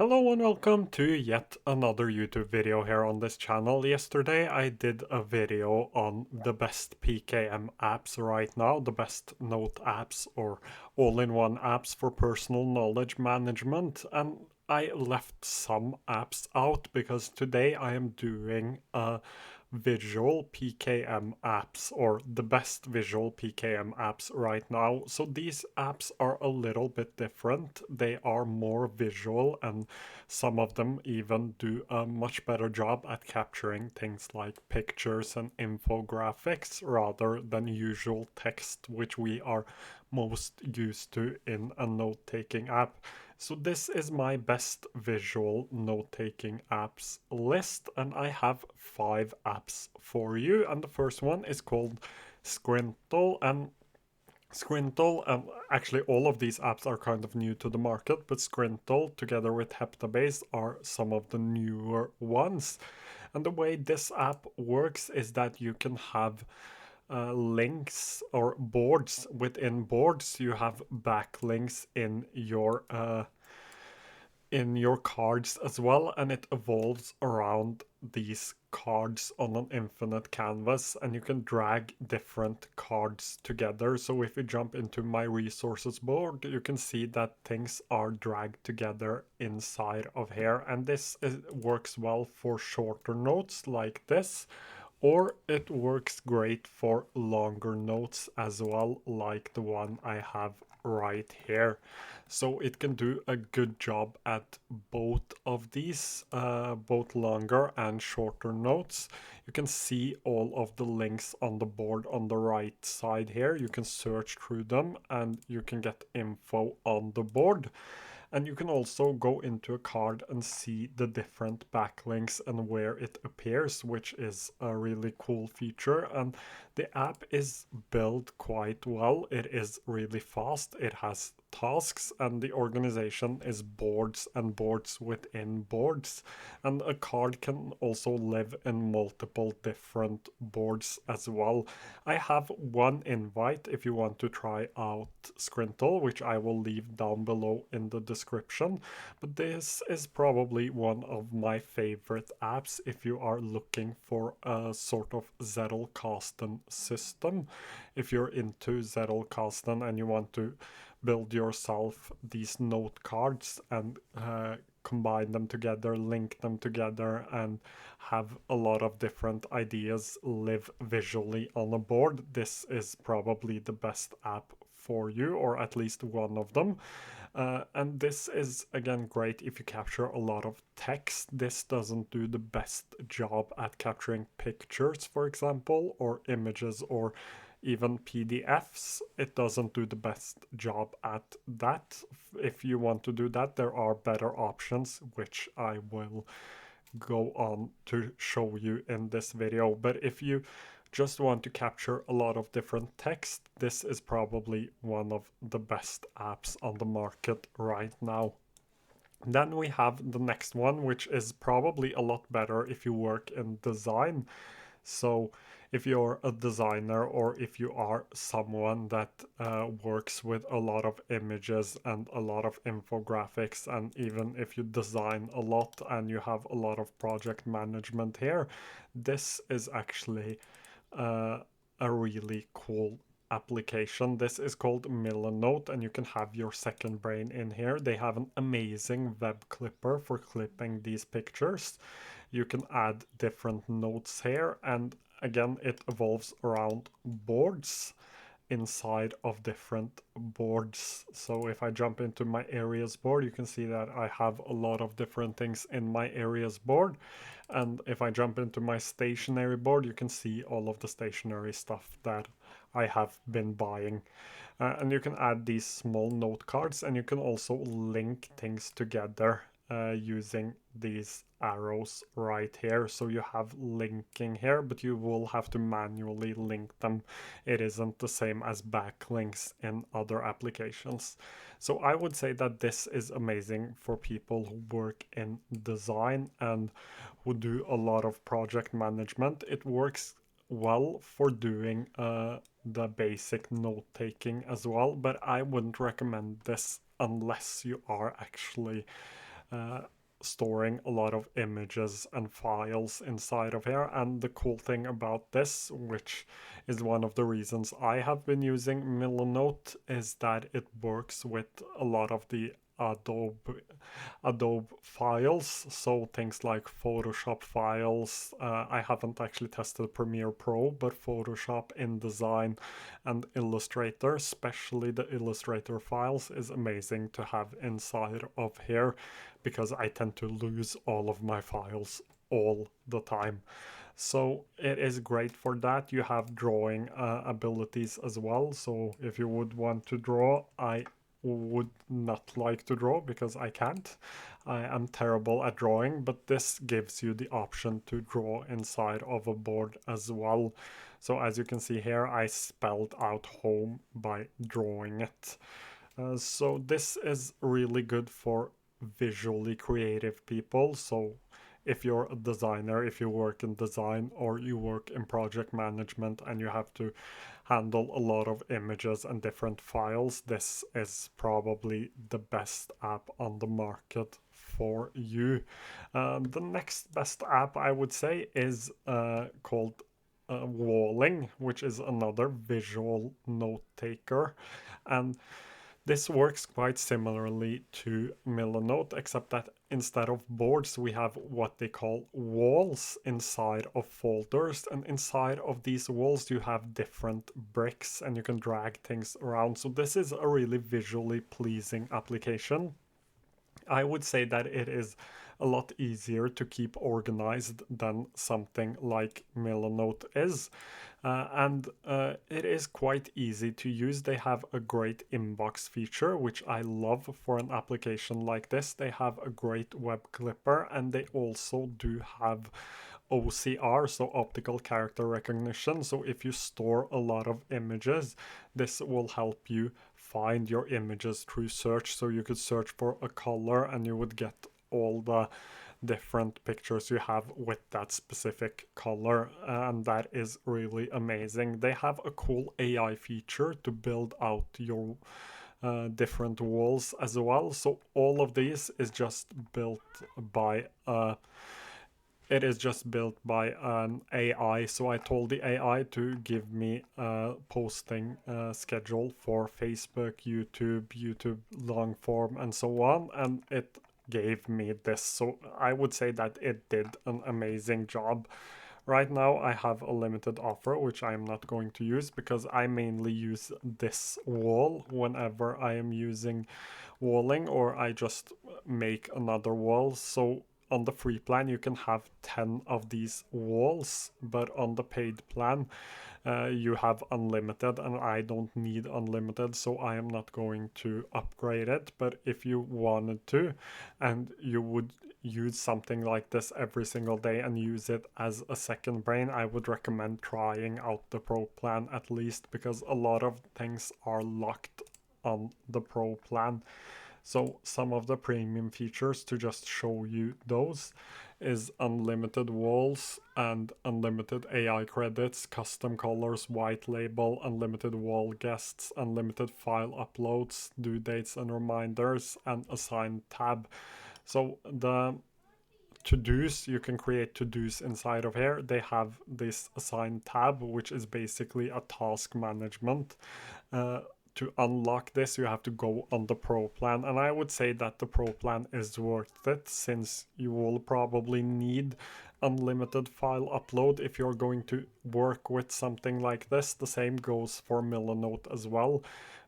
Hello and welcome to yet another YouTube video here on this channel. Yesterday I did a video on the best PKM apps right now, the best note apps or all-in-one apps for personal knowledge management, and I left some apps out because today I am doing a visual PKM apps or the best visual PKM apps right now. So these apps are a little bit different. They are more visual and some of them even do a much better job at capturing things like pictures and infographics rather than usual text, which we are most used to in a note-taking app. So this is my best visual note-taking apps list, and I have 5 apps for you. And the first one is called Scrintal, and Scrintal, actually all of these apps are kind of new to the market, but Scrintal together with heptabase are some of the newer ones. And the way this app works is that you can have links or boards within boards. You have backlinks in your cards as well, and it evolves around these cards on an infinite canvas, and you can drag different cards together. So if you jump into my resources board, you can see that things are dragged together inside of here, and works well for shorter notes like this, or it works great for longer notes as well, like the one I have right here. So it can do a good job at both of these, both longer and shorter notes. You can see all of the links on the board on the right side here. You can search through them and you can get info on the board. And you can also go into a card and see the different backlinks and where it appears, which is a really cool feature. And the app is built quite well. It is really fast. It has tasks, and the organization is boards and boards within boards. And a card can also live in multiple different boards as well. I have one invite if you want to try out Scrintal, which I will leave down below in the description. But this is probably one of my favorite apps if you are looking for a sort of Zettelkasten system. If you're into Zettelkasten and you want to build yourself these note cards and combine them together, link them together, and have a lot of different ideas live visually on a board, this is probably the best app for you, or at least one of them. And this is again great if you capture a lot of text. This doesn't do the best job at capturing pictures, for example, or images, or even PDFs. It doesn't do the best job at that. If you want to do that, there are better options, which I will go on to show you in this video. But if you just want to capture a lot of different text, this is probably one of the best apps on the market right now. Then we have the next one, which is probably a lot better if you work in design. So if you're a designer, or if you are someone that works with a lot of images and a lot of infographics, and even if you design a lot and you have a lot of project management here, this is actually uh, a really cool application. This is called Milanote, and you can have your second brain in here. They have an amazing web clipper for clipping these pictures. You can add different notes here, and again, it evolves around boards inside of different boards. So if I jump into my areas board, you can see that I have a lot of different things in my areas board. And if I jump into my stationery board, you can see all of the stationery stuff that I have been buying. And you can add these small note cards, and you can also link things together using these arrows right here. So you have linking here, but you will have to manually link them. It isn't the same as backlinks in other applications. So I would say that this is amazing for people who work in design and who do a lot of project management. It works well for doing the basic note taking as well, but I wouldn't recommend this unless you are actually uh, storing a lot of images and files inside of here. And the cool thing about this, which is one of the reasons I have been using Milanote, is that it works with a lot of the Adobe files, so things like Photoshop files. I haven't actually tested Premiere Pro, but Photoshop, InDesign, and Illustrator, especially the Illustrator files, is amazing to have inside of here because I tend to lose all of my files all the time. So it is great for that. You have drawing abilities as well. So if you would want to draw, I would not like to draw because I can't. I am terrible at drawing, but this gives you the option to draw inside of a board as well. So as you can see here, I spelled out home by drawing it. So this is really good for visually creative people. So if you're a designer, if you work in design or you work in project management and you have to handle a lot of images and different files, this is probably the best app on the market for you. The next best app I would say is called Walling, which is another visual note taker. And this works quite similarly to Milanote, except that instead of boards, we have what they call walls inside of folders. And inside of these walls, you have different bricks and you can drag things around. So this is a really visually pleasing application. I would say that it is a lot easier to keep organized than something like Milanote is. And it is quite easy to use. They have a great inbox feature, which I love for an application like this. They have a great web clipper, and they also do have OCR, so optical character recognition. So if you store a lot of images, this will help you find your images through search. So you could search for a color and you would get all the different pictures you have with that specific color, and that is really amazing. They have a cool AI feature to build out your different walls as well. So all of these is just built by it is just built by an AI. So I told the AI to give me a posting schedule for Facebook, YouTube long form, and so on, and it gave me this. So I would say that it did an amazing job. Right now I have a limited offer, which I am not going to use because I mainly use this wall whenever I am using walling, or I just make another wall. So on the free plan you can have 10 of these walls, but on the paid plan you have unlimited, and I don't need unlimited, so I am not going to upgrade it. But if you wanted to and you would use something like this every single day and use it as a second brain, I would recommend trying out the pro plan at least, because a lot of things are locked on the pro plan. So some of the premium features, to just show you those, is unlimited walls and unlimited AI credits, custom colors, white label, unlimited wall guests, unlimited file uploads, due dates and reminders, and assigned tab. So the to-dos, you can create to-dos inside of here. They have this assigned tab, which is basically a task management. To unlock this, you have to go on the pro plan, and I would say that the pro plan is worth it, since you will probably need unlimited file upload if you're going to work with something like this. The same goes for Milanote as well,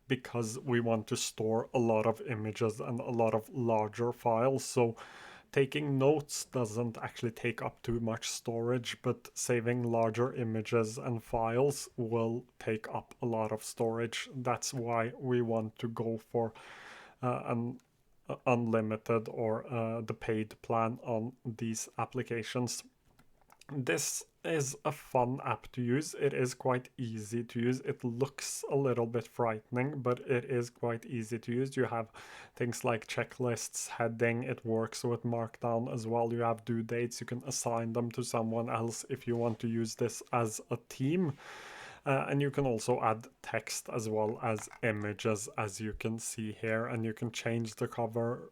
because we want to store a lot of images and a lot of larger files. So taking notes doesn't actually take up too much storage, but saving larger images and files will take up a lot of storage. That's why we want to go for an unlimited or the paid plan on these applications. This is a fun app to use. It is quite easy to use. It looks a little bit frightening, but it is quite easy to use. You have things like checklists, heading. It works with Markdown as well. You have due dates. You can assign them to someone else if you want to use this as a team. And you can also add text as well as images, as you can see here, and you can change the cover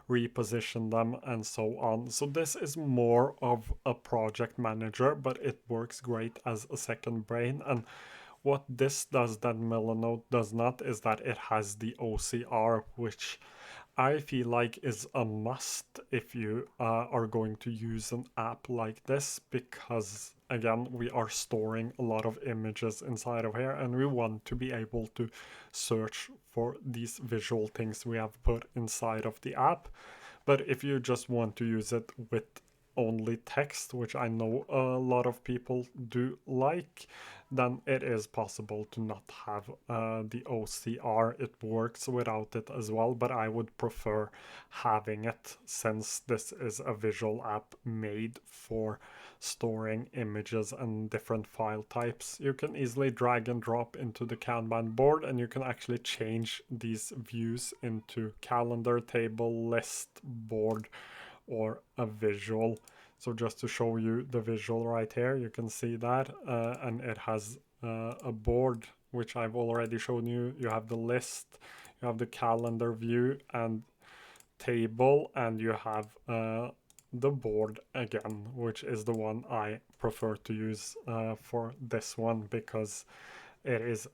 reposition them, and so on. So this is more of a project manager, but it works great as a second brain. And what this does that Milanote does not is that it has the OCR, which I feel like is a must if you are going to use an app like this, because again, we are storing a lot of images inside of here and we want to be able to search for these visual things we have put inside of the app. But if you just want to use it with only text, which I know a lot of people do like, then it is possible to not have the OCR. It works without it as well, but I would prefer having it since this is a visual app made for storing images and different file types. You can easily drag and drop into the Kanban board, and you can actually change these views into calendar, table, list, board, or a visual. So just to show you the visual right here, you can see that, and it has a board, which I've already shown you. You have the list, you have the calendar view and table, and you have the board again, which is the one I prefer to use for this one, because it is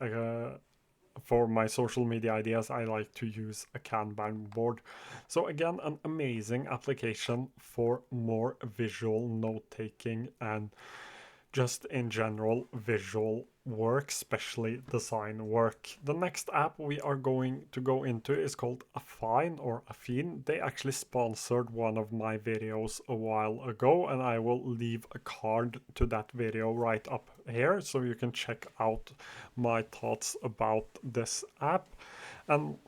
for my social media ideas, I like to use a Kanban board. So again, an amazing application for more visual note-taking and just in general visual work, especially design work. The next app we are going to go into is called Affine or Affine. They actually sponsored one of my videos a while ago, and I will leave a card to that video right up here so you can check out my thoughts about this app. And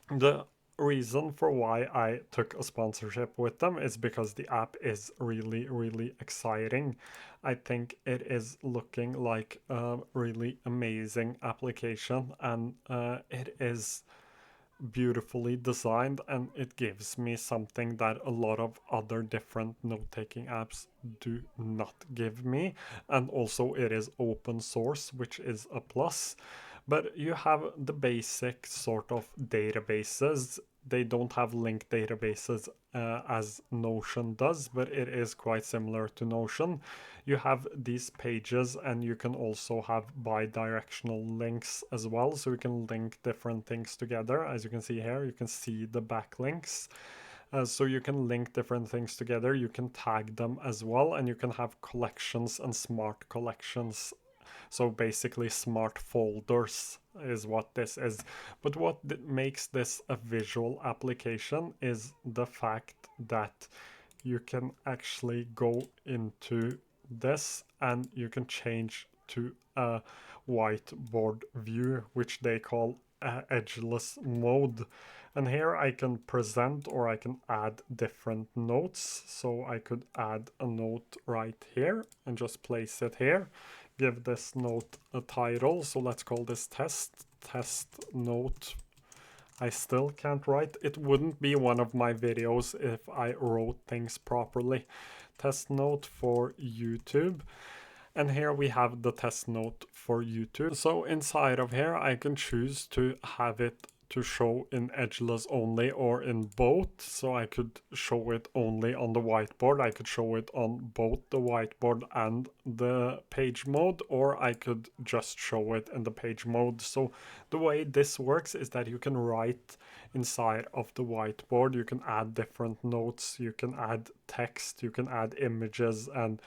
the reason for why I took a sponsorship with them is because the app is really, really exciting. I think it is looking like a really amazing application, and it is beautifully designed, and it gives me something that a lot of other different note-taking apps do not give me. And also it is open source, which is a plus. But you have the basic sort of databases. They don't have linked databases as Notion does, but it is quite similar to Notion. You have these pages, and you can also have bi-directional links as well, so you can link different things together. As you can see here, you can see the backlinks. So you can link different things together, you can tag them as well, and you can have collections and smart collections. So basically smart folders is what this is. But what makes this a visual application is the fact that you can actually go into this and you can change to a whiteboard view, which they call edgeless mode. And here I can present or I can add different notes. So I could add a note right here and just place it here. Give this note a title. So let's call this test note. I still can't write. It wouldn't be one of my videos if I wrote things properly. Test note for YouTube. And here we have the test note for YouTube. So inside of here, I can choose to have it to show in edgeless only or in both. So I could show it only on the whiteboard. I could show it on both the whiteboard and the page mode, or I could just show it in the page mode. So the way this works is that you can write inside of the whiteboard. You can add different notes, you can add text, you can add images and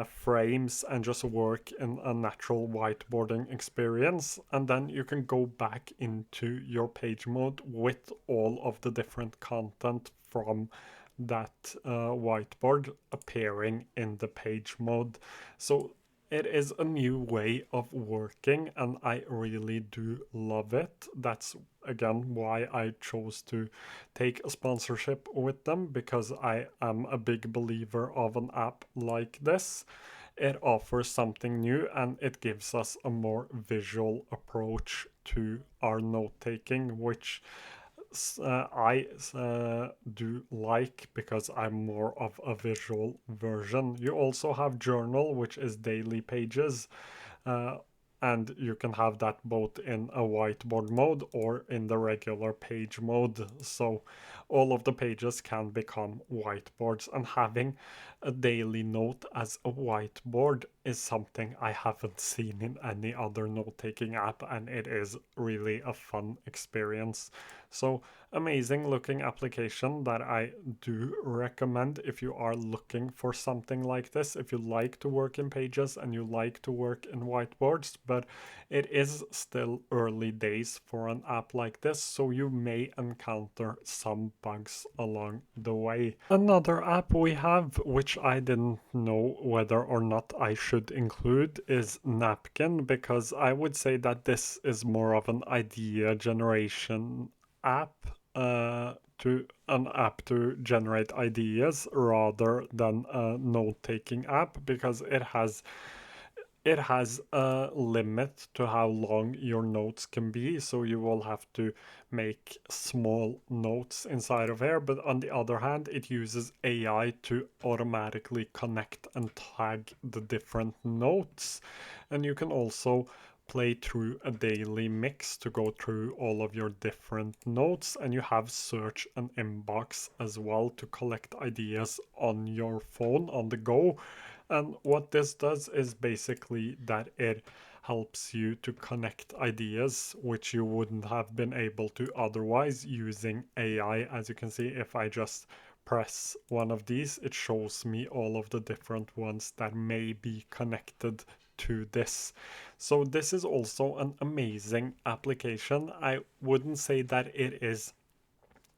frames, and just work in a natural whiteboarding experience. And then you can go back into your page mode with all of the different content from that whiteboard appearing in the page mode. So it is a new way of working, and I really do love it. That's again why I chose to take a sponsorship with them, because I am a big believer of an app like this. It offers something new and it gives us a more visual approach to our note-taking, which I do like, because I'm more of a visual version. You also have journal, which is daily pages, and you can have that both in a whiteboard mode or in the regular page mode. So all of the pages can become whiteboards, and having a daily note as a whiteboard is something I haven't seen in any other note-taking app, and it is really a fun experience. So amazing looking application that I do recommend if you are looking for something like this, if you like to work in pages and you like to work in whiteboards. But it is still early days for an app like this, so you may encounter some bugs along the way. Another app we have, which I didn't know whether or not I should include, is Napkin, because I would say that this is more of an idea generation app, to an app to generate ideas rather than a note-taking app, because it has a limit to how long your notes can be, so you will have to make small notes inside of here. But on the other hand, it uses AI to automatically connect and tag the different notes, and you can also play through a daily mix to go through all of your different notes, and you have search and inbox as well to collect ideas on your phone on the go. And what this does is basically that it helps you to connect ideas which you wouldn't have been able to otherwise using AI. As you can see, if I just press one of these, it shows me all of the different ones that may be connected to this. So this is also an amazing application. I wouldn't say that it is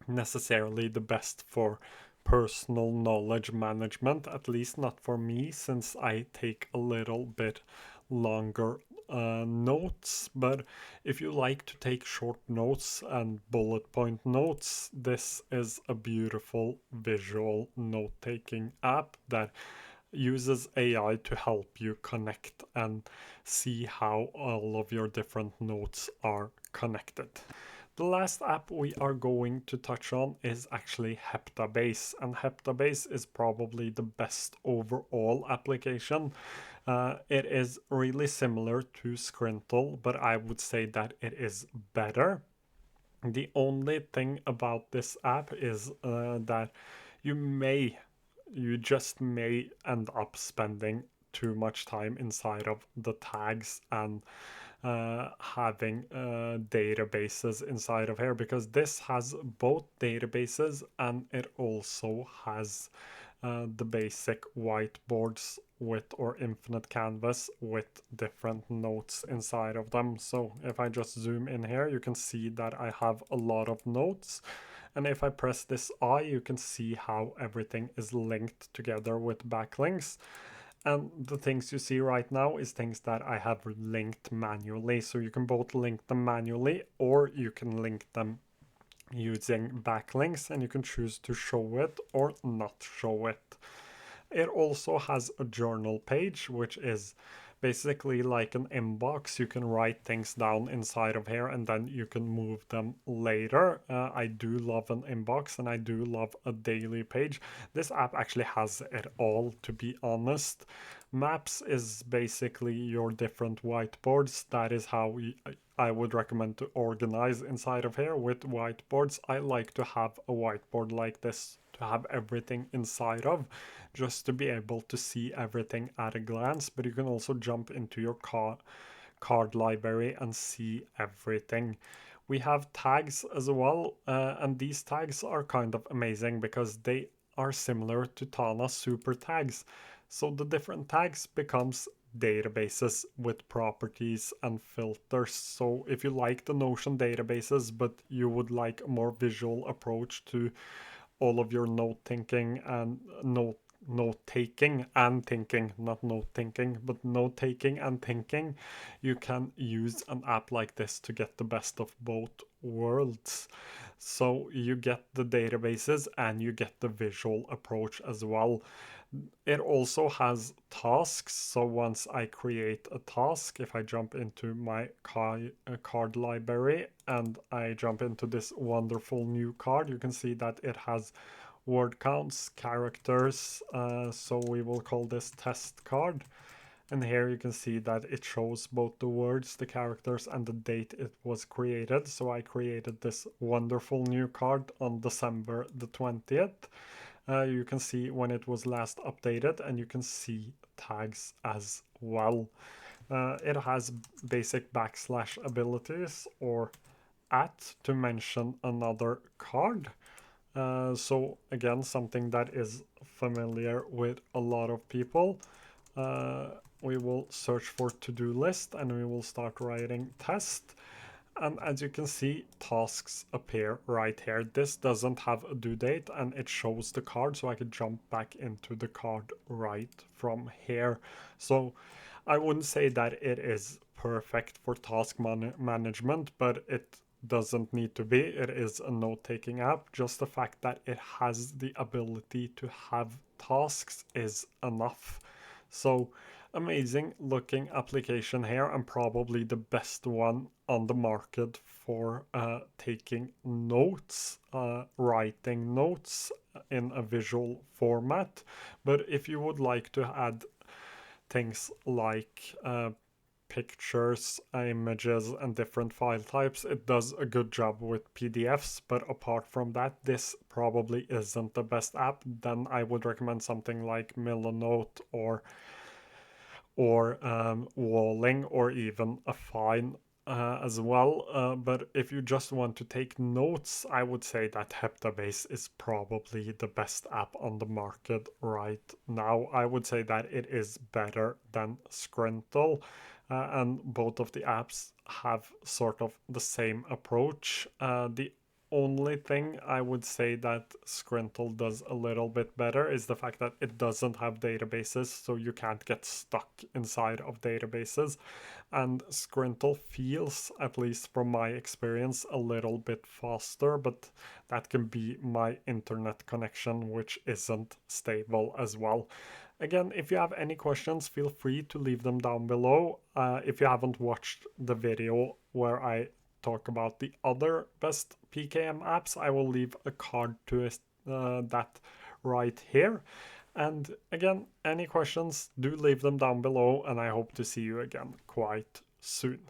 necessarily the best for personal knowledge management, at least not for me, since I take a little bit longer notes. But if you like to take short notes and bullet point notes, this is a beautiful visual note taking app that uses AI to help you connect and see how all of your different notes are connected. The last app we are going to touch on is actually heptabase, and heptabase is probably the best overall application. It is really similar to scrintal, but I would say that it is better. The only thing about this app is that you just may end up spending too much time inside of the tags and having databases inside of here, because this has both databases and it also has the basic whiteboards with or infinite canvas with different notes inside of them. So if I just zoom in here, you can see that I have a lot of notes. And if I press this I, you can see how everything is linked together with backlinks. And the things you see right now is things that I have linked manually. So you can both link them manually or you can link them using backlinks, and you can choose to show it or not show it. It also has a journal page, which is basically like an inbox. You can write things down inside of here and then you can move them later. I do love an inbox and I do love a daily page. This app actually has it all, to be honest. Maps is basically your different whiteboards. That is how I would recommend to organize inside of here with whiteboards. I like to have a whiteboard like this to have everything inside of, just to be able to see everything at a glance. But you can also jump into your card library and see everything. We have tags as well, and these tags are kind of amazing because they are similar to Tana's super tags. So the different tags becomes databases with properties and filters. So if you like the Notion databases, but you would like a more visual approach to all of your note thinking and note taking and thinking, not note thinking, but note taking and thinking, you can use an app like this to get the best of both worlds. So you get the databases and you get the visual approach as well. It also has tasks. So once I create a task, if I jump into my card library and I jump into this wonderful new card, you can see that it has word counts, characters. So we will call this test card. And here you can see that it shows both the words, the characters, and the date it was created. So I created this wonderful new card on December the 20th. You can see when it was last updated, and you can see tags as well. It has basic backslash abilities or at to mention another card. So again, something that is familiar with a lot of people. We will search for to-do list and we will start writing test. And as you can see, tasks appear right here. This doesn't have a due date and it shows the card, so I could jump back into the card right from here. So I wouldn't say that it is perfect for task management, but it doesn't need to be. It is a note-taking app. Just the fact that it has the ability to have tasks is enough. So amazing looking application here, and probably the best one on the market for taking notes, writing notes in a visual format. But if you would like to add things like pictures, images, and different file types, it does a good job with PDFs. But apart from that, this probably isn't the best app. Then I would recommend something like Milanote or walling, or even Affine as well. But if you just want to take notes, I would say that heptabase is probably the best app on the market right now. I would say that it is better than scrintal, and both of the apps have sort of the same approach. The only thing I would say that scrintal does a little bit better is the fact that it doesn't have databases, so you can't get stuck inside of databases. And scrintal feels, at least from my experience, a little bit faster, but that can be my internet connection, which isn't stable as well. Again, if you have any questions, feel free to leave them down below. If you haven't watched the video where I talk about the other best PKM apps, I will leave a card to that right here. And again, any questions, do leave them down below, and I hope to see you again quite soon.